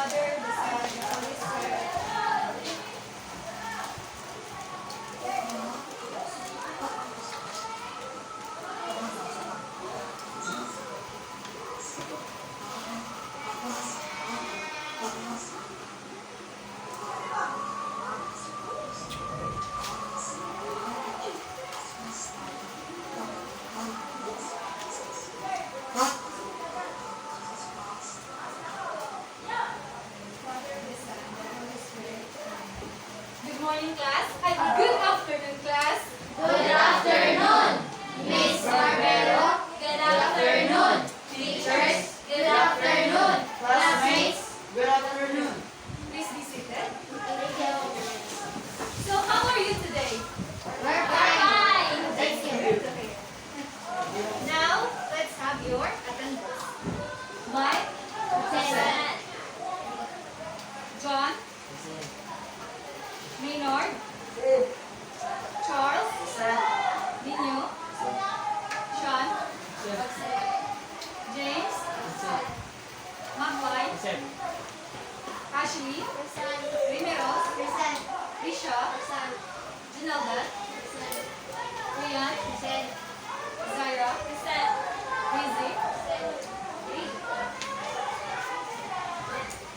Good morning, class. Good afternoon, class. Good afternoon, Miss Barbero. Good Good afternoon, teachers. Good afternoon, classmates. Good afternoon. Please be seated. So, how are you today? We're fine. Thank you. Okay. Now, let's have your attendance. Mike, Present. John, Maynard, Charles, Nino, Sean, James, Makwai, Ashley, Rimeros, Risha, Ginalda, Rian, Zaira, Rizzi.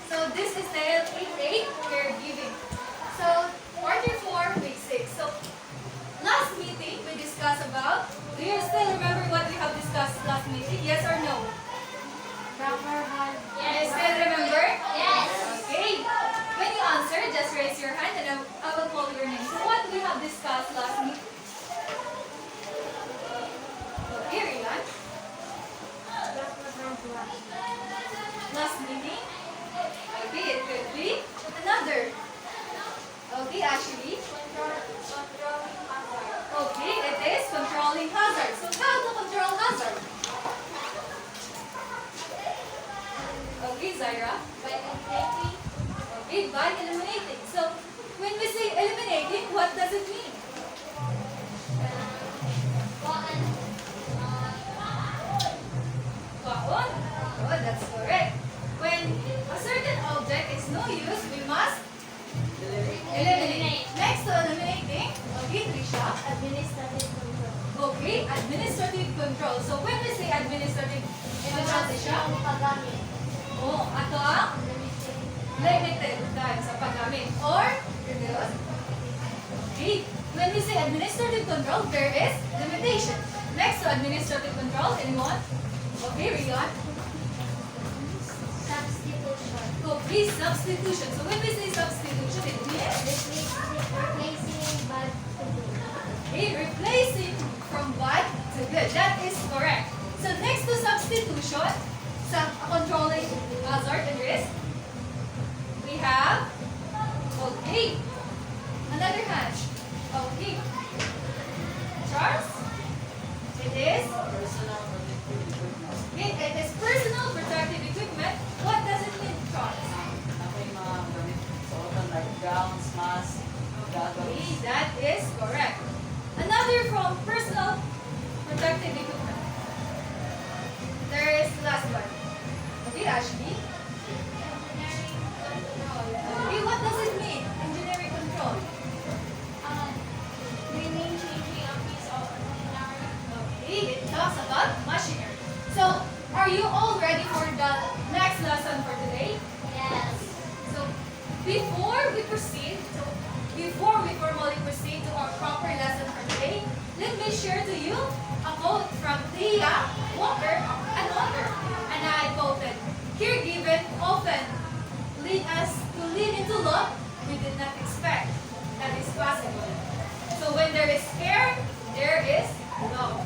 So this is the 8-8 caregiving. So quarter 4, week 6. So last meeting we discussed about. Do you still remember what we have discussed last meeting? Yes or no? You still remember? Yes. Okay. When you answer, just raise your hand and I will call your name. So what we have discussed last meeting? Okay, Rian. Last meeting? Okay, it could be another. Okay, Ashley. Okay, it is controlling hazard. So how to control hazard? Okay, Zaira. Okay, by eliminating. So when we say eliminating, what does it mean? Baon. Oh, that's correct. When a certain object is no use, we must eliminate. Next to eliminating, okay, Trisha. Okay, administrative control. So when we say administrative control, Trisha, oh, ato ang limited time sa paggamit. Or, okay, when we say administrative control, there is limitation. Next to administrative control, anyone? Okay, Rion. Okay, substitution. So when we say substitution, it means okay, replacing from bad to good. That is correct. So next to substitution, controlling hazard and risk, we have, okay, another hand. Okay. Charles? It is? It is personal protective equipment. What does it mean, Charles? Like gowns, masks, Okay, goggles. that is correct. Another from personal protective equipment. There is the last one. Okay, Ashley. Okay, what does it mean? Engineering control. Okay, it talks about machinery. So, are you all ready for the next lesson for today? So, before we formally proceed to our proper lesson for today, let me share to you a quote from Thea Walker, an author. And I quoted, "Caregiving often lead us to lead into love we did not expect that is possible." So when there is care, there is love.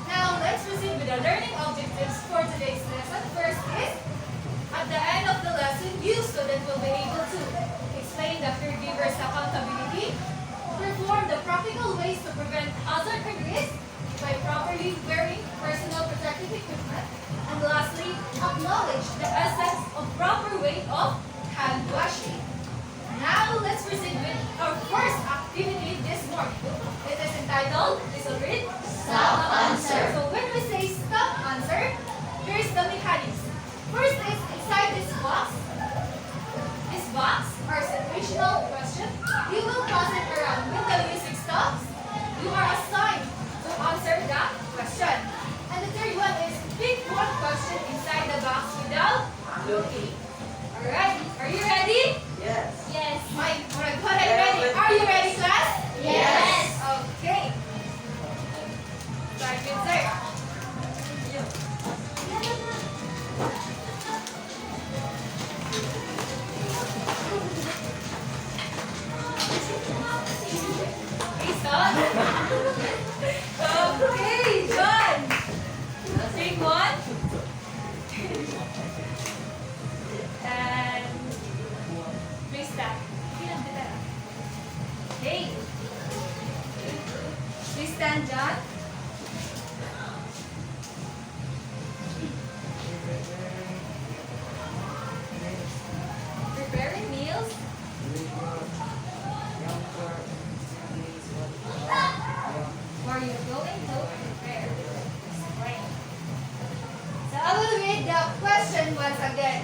Now, let's proceed with the learning objectives for today's lesson. First is, at the end of the lesson, you student will be able to explain the caregiver's accountability, perform the practical ways to prevent hazard and risk by properly wearing personal protective equipment, and lastly, acknowledge the essence of proper way of hand washing. Now, let's proceed with our first activity this morning. It is entitled, this will read, Stop Answer. So when we say stop answer, here is the mechanics. First is inside this box, Alright, are you ready? Yes. Yes. Alright, go ahead, ready. Are you ready, class? Yes. Okay. Start with sir. Okay, stop. Okay, John. Take one. And please stand. Okay. Please stand, John. Preparing meals. Are you going to prepare? Explain. So I will read the question once again.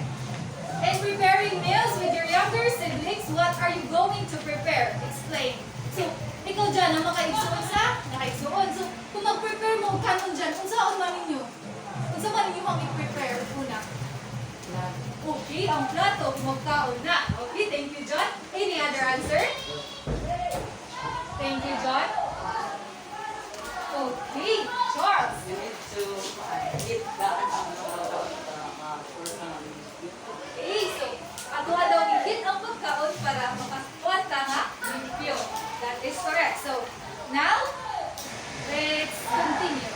In preparing meals with your younger siblings, what are you going to prepare? Explain. So, ikaw dyan, na makaigsuon sa? Nakaigsuon. So, kung mag-prepare mo, kanon dyan, kung saan man ninyo? Kung saan man ninyo mag-prepare una? Okay, ang plato, magkaon na. Okay, thank you, John. Any other answer? Thank you, John. Okay, Charles. You need to eat that Okay, so ako daw higit ang pagkaon para makakuha ka nga limpyo. That is correct. So, now, let's continue.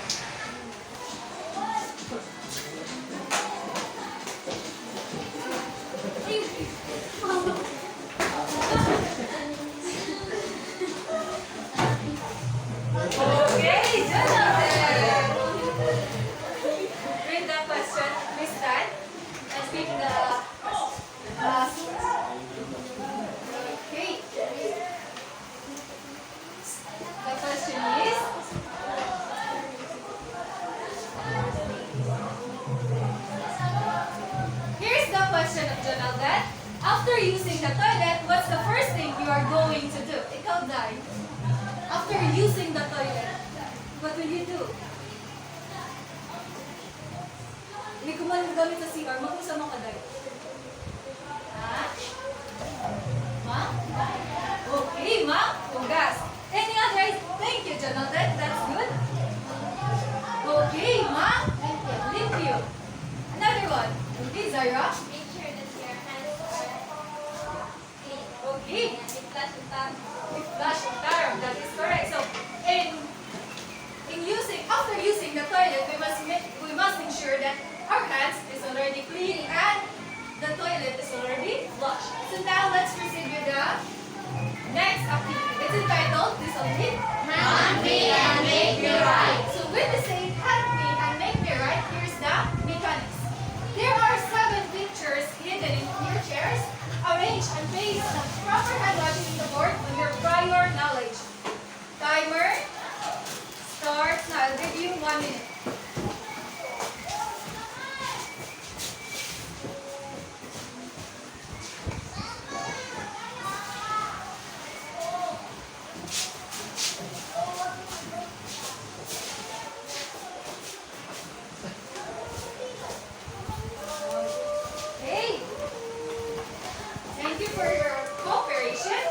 Okay, Jonathan. Read the question. Please stand and speak the last one. Okay. The question is, here's the question of Jonathan. After using the toilet, what's the first thing you are going to do? Ikaw, Dai. After using the toilet, what will you do? Hindi ko man gamit sa CR, mag-usa mo ka, Dai. Ha? Ma? Okay, ma. Hugas. Any other? Thank you, Jonathan. That's good. Okay, ma. Limpyo. Another one. Okay, Zara. Make sure that your hands are clean. Okay. And it doesn't touch. Flush and taro. That is correct. So, after using the toilet, we must ensure that our hands is already clean and the toilet is already flushed. So now let's proceed with the next activity. It's entitled this only. Hand me and make me right. So when we say help me and make me right, here's the mechanics. There are 7 pictures hidden in your chairs. Arrange and place the proper hand washing in the board on your prior knowledge. Timer starts now. I'll give you 1 minute. Okay. Thank you for your cooperation.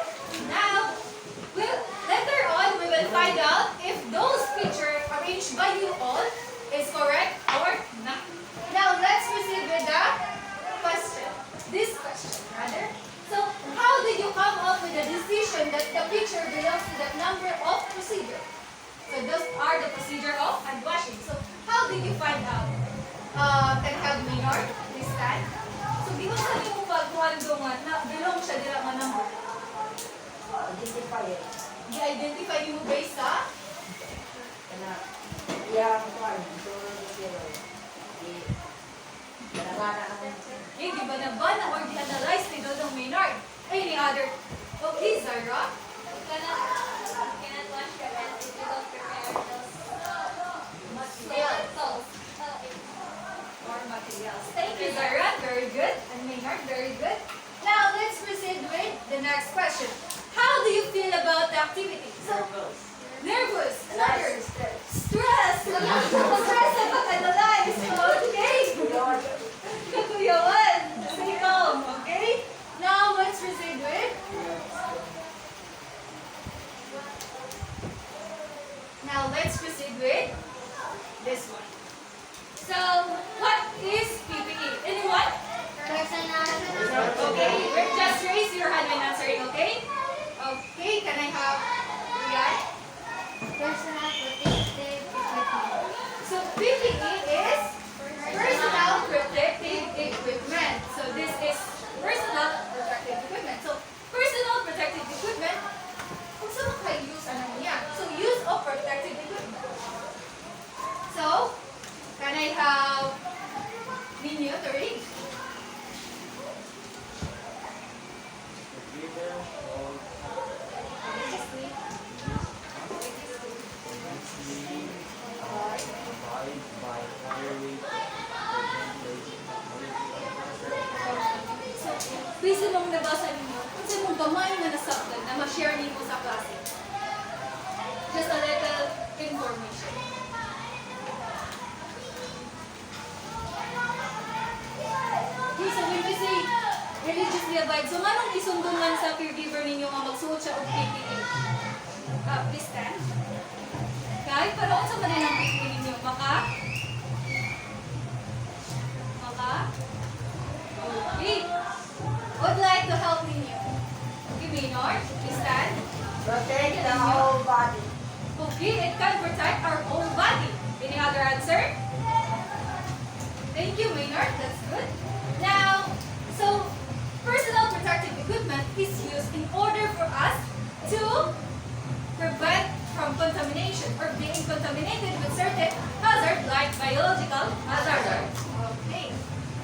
Now, later on, we will find out if those pictures arranged by you all is correct or not. Now, let's proceed with the question. This question, rather. So, how did you come up with the decision that the picture belongs to that number of procedure? So, those are the procedure of hand washing. So, how did you find out? Can help me, Lord, this time. So, di ba sa niyo pagkuhan dungan na belong siya dila nga number? Identify it. I-identify niyo based sa Yeah, so zero. eh, di ba na ba na or di-analyze ni Dodong Maynard? Any other? Okay, Zara? You cannot wash your hands if you don't prepare those Materials. Or materials. Thank you, Zara. Very good. And Maynard, very good. Now, let's proceed with the next question. How do you feel about the activity? So, nervous. Another. Stress. Stress na pag-analyze. Okay. Kakuyawan. Based mong nabasa ninyo, kasi mong gamay na nasabdan na ma-share niyo sa klase. Just a little information. Okay, so when we say religiously abide, so manong isundungan sa caregiver ninyo nga magsuot siya og PPE? Please stand. Okay, pero unsa man din ang PPE ninyo? Okay. Would like to help ninyo. Okay, Maynard, please stand. Protect the whole body. Okay, it can protect our whole body. Any other answer? Thank you, Maynard. That's good. Now, so personal protective equipment is used in order for us to prevent from contamination or being contaminated with certain hazards like biological hazards. Okay.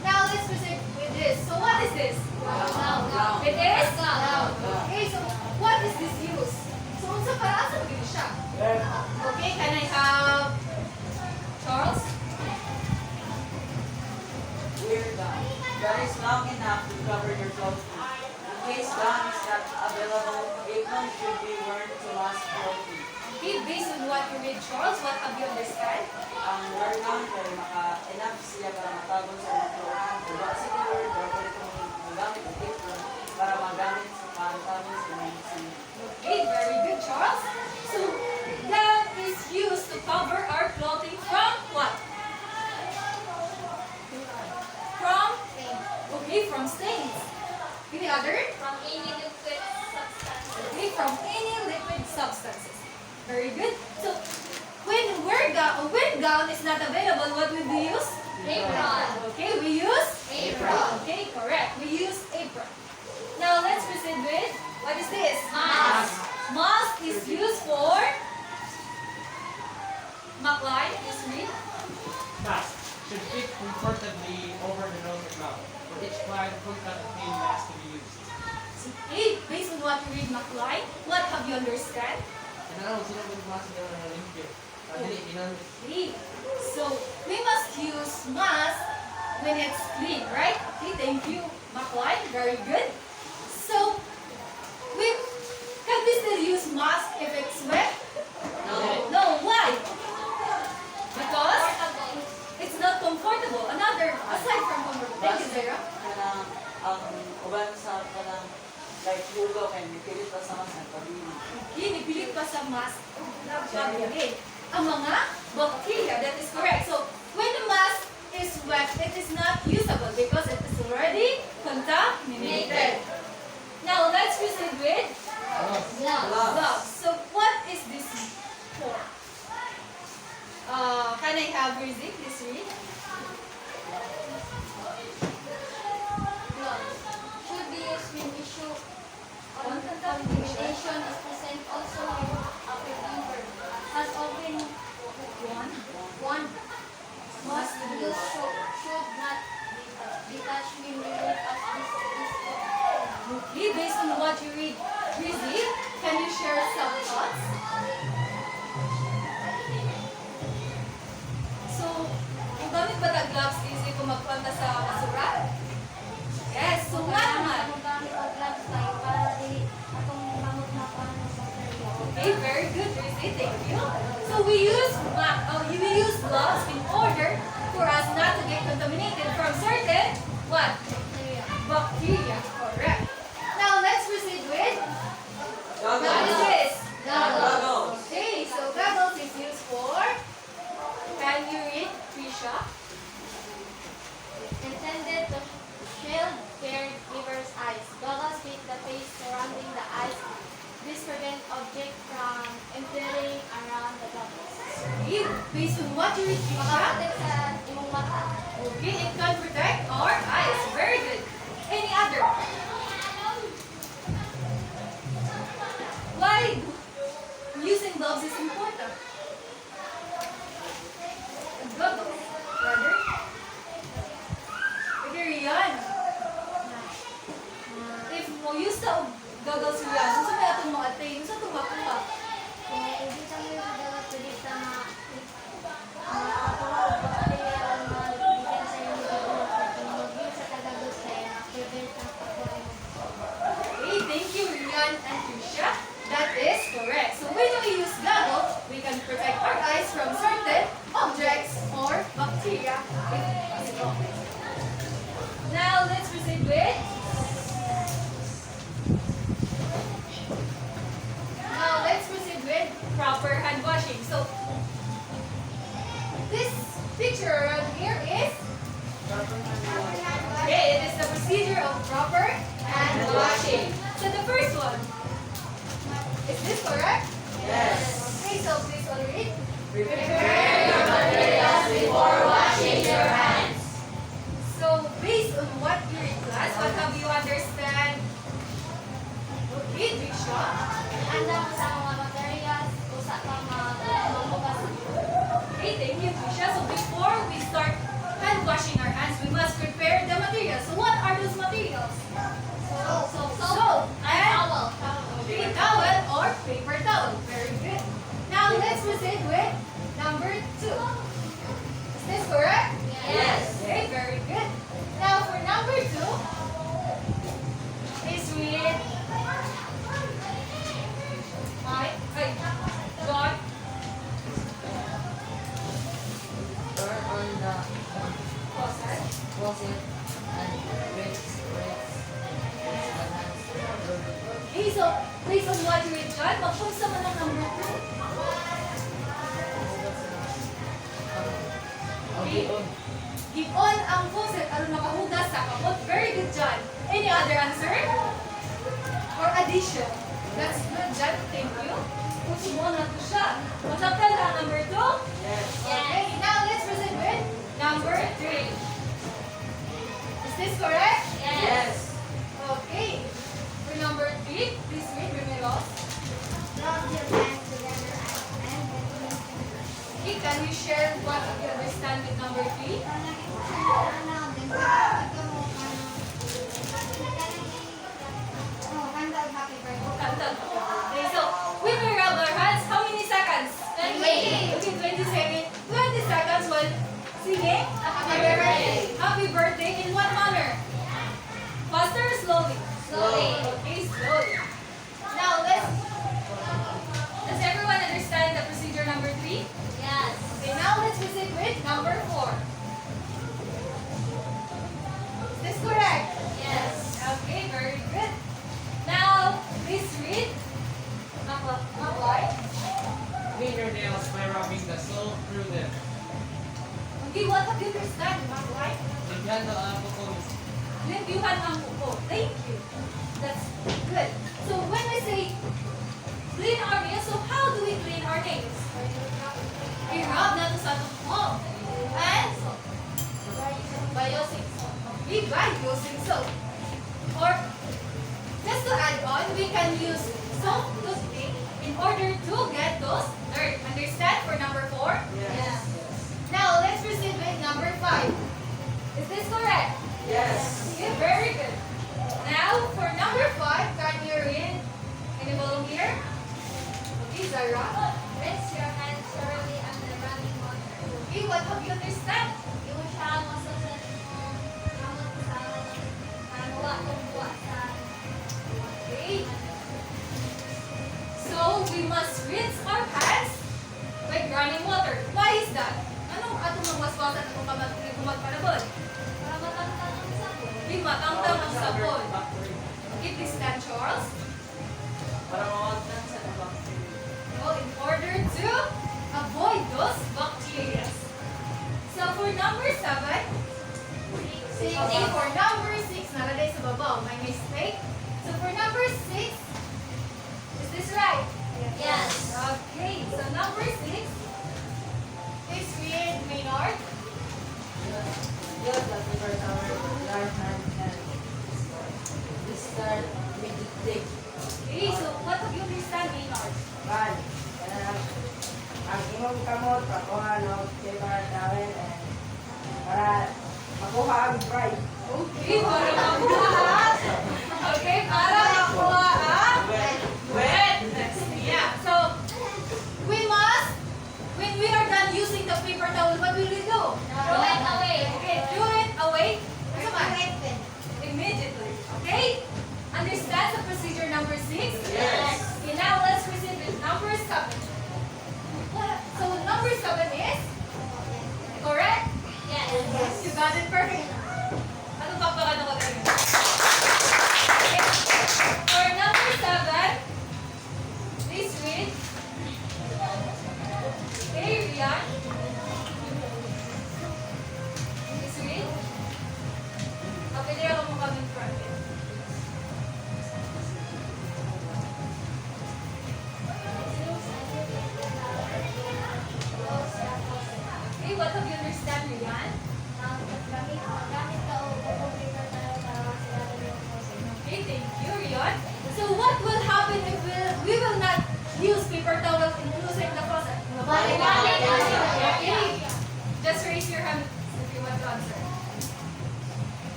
Now let's proceed with this. So what is this? Glove. It is? Glove. Okay, so what is this use? So unsa para sa gini siya? Okay, can I have Charles? Wear gun. Gun is long enough to cover your clothing. In case gun is not available, apron should be worn to mask clothing. Okay, based on what you read, Charles, what have you understand? Ang wear gun kay maka-enough siya para matagong sa mga clothing. Diba siguro, dapat itong magamit ng apron para magamit sa pantagong sa mga sino. Okay, very good, Charles. So, that is used to cover our clothing from what? From? Okay, from stains. Any other? From any liquid substance. Okay, from any liquid substances. Very good. So, when gown is not available, what will we use? Apron. Okay, we use? Apron. Okay, correct. We use apron. Now, let's proceed with, what is this? Mask. Mask is used for? Macline, please read. Mask should fit comfortably over the nose and mouth. For each client, full cut and clean mask to be used. Okay, based on what you read, Macline, what have you understand? Ano, sino ba yung mask na limpyo? Dili, ginamit. Okay, so we must use mask when it's clean, right? Okay, thank you, Macline. Very good. So, can we still use mask if it's wet? No, why? Because it's not comfortable. Another, aside from comfortable. Thank you, Zara. Kanang ang uban sa kanang like lugaw kay pilit pa sa mas nagpabili. Kinipilit pa sa mask. Nagpabilin. Ang mga bacteria, that is correct. So, when the mask is wet, it is not usable because it is already contaminated. Now, let's proceed with gloves. So, what is this for? Can I have Rizzi, please read? Gloves. Should be used when issue contamination is present also when a fever has open one must use should not detach when relief as this. Okay, based on what you read, Rizzi, can you share some thoughts? So, kung gamit ba na gloves, easy kung magpunta sa basura? Yes, so nga naman. Gamit ang gloves tayo para di atong mamot na paano sa area. Okay, very good, Rizzi. Thank you. So we use gloves in order for us not to get contaminated from certain what? Bacteria. Correct. Now let's proceed with what is this? Goggles. Okay, so goggles is used for. Can you read, Trisha? Intended to shield caregiver's eyes. Goggles fit the face surrounding the eyes. This prevents objects from entering around the goggles. Okay, based on what you read, Trisha. Makaprotect sa imong mata. Okay, it can protect our eyes. Very good. Any other? Why using gloves is important? Goggles, brother. Brother Rian. If mo use the goggles Rian, unsa may atong mga atay? Unsa itong makuha? Kung hindi sa mga goggles, pwede sa makapulog bacteria ang mga bigyan sa imong goggles. Kung mag-use sa goggles tayo, prevent ang pagkuha John and Tricia. That is correct. So when we use goggle, we can protect our eyes from certain objects or bacteria if possible. Now let's proceed with proper hand washing. So this picture around here is okay, it is the procedure of proper hand washing. So the first one, is this correct? Yes. Okay, so please all read. Prepare your materials before washing your hands. So based on what you read class, what have you understand? Okay, Trisha. Handa mo sa mga materials, usa ka mamugas. Okay, thank you, Trisha. So before we start hand washing our hands, we must prepare the materials. So what are those materials? Soap and Towel. okay, towel or paper towel. Very good. Now let's proceed with number 2. Is this correct? Yes. Okay, very good. Now for number 2, is with John. Turn on the Faucet. faucet and rinse the hands. Okay, so based on what you read, John, magpumsa mo ng number 2. Okay. Give on ang faucet aron makahugas sa kamot. Very good, John. Any other answer? Or addition? That's good, John. Thank you. Puso mo na to siya. Masabtan ang number 2? Yes. Okay, now let's proceed with number 3. Is this correct? Yes. Okay. For number 3, please read Remeros. Rub your hands together and Okay, can you share what you understand with number 3? Okay, so when we rub our hands, how many seconds? 20. Okay, 20 seconds. 20 seconds while singing Happy birthday. Happy birthday in what manner? Faster or slowly? Slowly. Okay, slowly. Now does everyone understand the procedure number 3? Yes. Okay, now let's proceed with number 4. Is this correct? Yes. Okay, very good. Now, please read. Apply. Clean your nails by rubbing the sole through them. Okay, what have you understand? Apply. Limpiando ang kuko. Limpiuhan ang kuko. Thank you. That's good. So when we say clean our nails, so how do we clean our nails? We rub na to sa tuhod. And by using soap. Okay, by using soap. Or just to add on, we can use soap toothpick in order to get those dirt. Understand for number 4? Yes. Now let's proceed with number 5. Is this correct? Yes. Okay, very good. Now for number 5, can you read? Any volunteer? Okay, Zara. Rinse your hands thoroughly under running water. Okay, what have you understand? Iusahan mo sa kamot sa manuwa kung buwa sa Okay. So we must rinse our hands by running water. Why is that? Anong atong magwaswasan atong kumagpanabon? para matangkang ang sabon. Di matangtang ang sabon. Okay, please stand, Charles. Para mawagtan sa bacteria. Well, in order to avoid those bacteria. So for number 7, for number 6, nalagay sa babaw, may mistake. So for number 6, is this right? Yes. Okay, so number 6 is read Maynard. Use the paper towel with your hand and start with the thick. Okay, so what have you understand, Maynard? One. Ang imong kamot, pakuha ng paper towel and para makuha ang dry. Okay, para makuha. Okay, para makuha ang wet. Yeah, so we must, when we are done using the paper towel, what will we do? Throw it away. Okay, throw it away. Come on. Immediately. Okay? Understand the procedure number 6?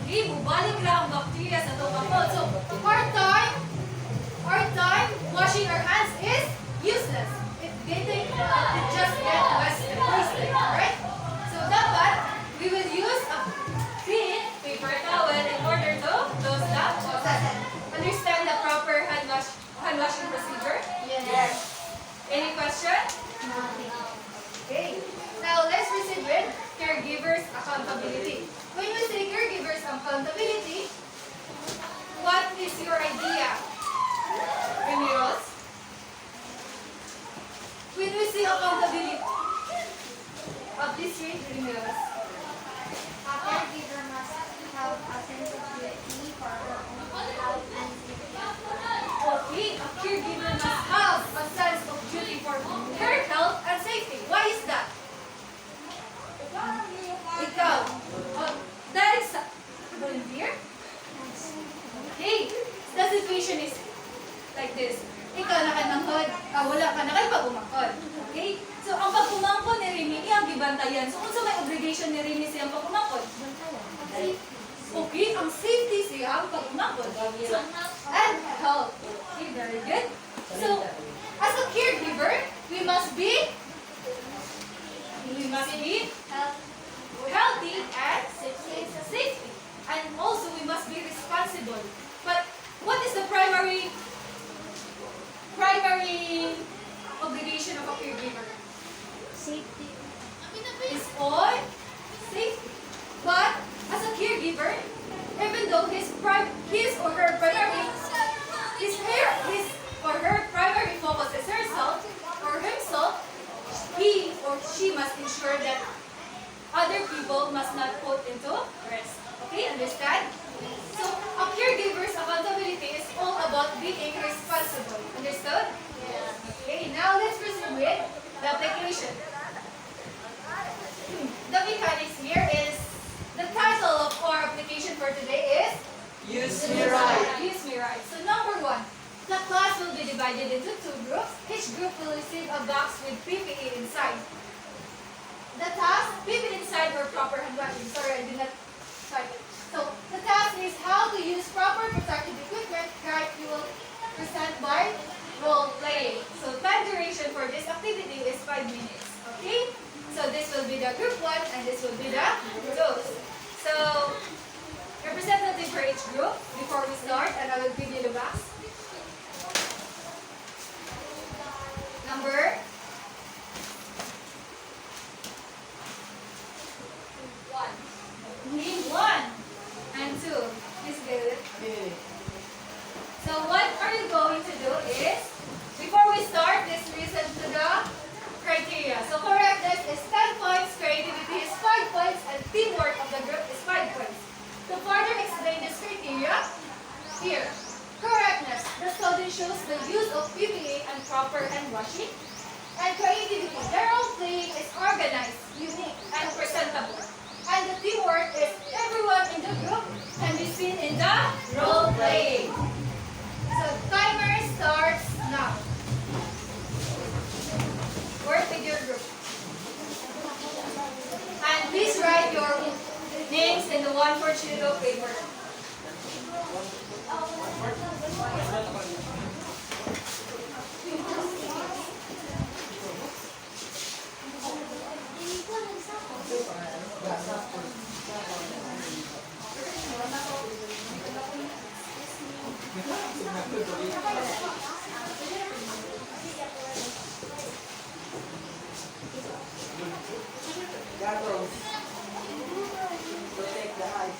Okay, bubalik lang ang bacteria sa itong kapot. So, our time washing our hands is useless. It just get wasted, right? So, dapat, we will use a clean paper towel in order to close the faucet. Understand the proper hand washing procedure? Yes. Any question? Okay. Now, let's proceed with caregivers accountability. When we say caregivers accountability, what is your idea? Remiros? When we say accountability, please read Remiros. A caregiver must have a sense of duty for her own health and safety. Okay, a caregiver must have a sense of duty for her health and safety. Why is that? Ikaw. Dahil sa volunteer? Okay. The situation is like this. Ikaw nakanangkod, wala ka na kayo pag-umangkod. Okay? So, ang pag-umangkod ni Rini, iyang gibantayan. So, kung sa may obligation ni Rini siyang pag-umangkod? Okay, ang safety siya ang pag-umangkod. So, and health. Okay, very good. So, as a caregiver, we must be healthy and safety. And also, we must be responsible. But what is the primary obligation of a caregiver? Safety. Is all safety. But as a caregiver, even though his or her primary focus is herself or himself, he or she must ensure that other people must not put into risk. Okay, understand? So, a caregiver's accountability is all about being responsible. Understood? Yes. Okay, now let's proceed with the application. The mechanics here is, the title of our application for today is Use me right. Use me right. So number 1, the class will be divided into 2 groups. Each group will receive a box with PPE inside. The task, PPE inside or proper hand washing. Sorry, I did not type it. So the task is how to use proper protective equipment. Guide you will present by role playing. So time duration for this activity is 5 minutes. Okay? So this will be the group 1 and this will be the group 2. So representative for each group before we start, and I will give you the box. Number 1. Name 1 and 2. Please get it. So what are you going to do is, before we start, let's listen to the criteria. So correctness is 10 points, creativity is 5 points, and teamwork of the group is 5 points. To further explain this criteria, here, correctness, the study shows the use of PPE and proper hand washing. And creativity, the role playing is organized, unique, and presentable. And the teamwork is everyone in the group can be seen in the role playing. So timer starts now. Work with your group. And please write your names in the 1/4 sheet of paper. Goggles. Protect the eyes.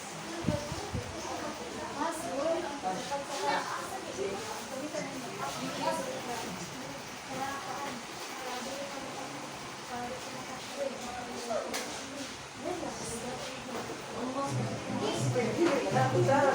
Sarah,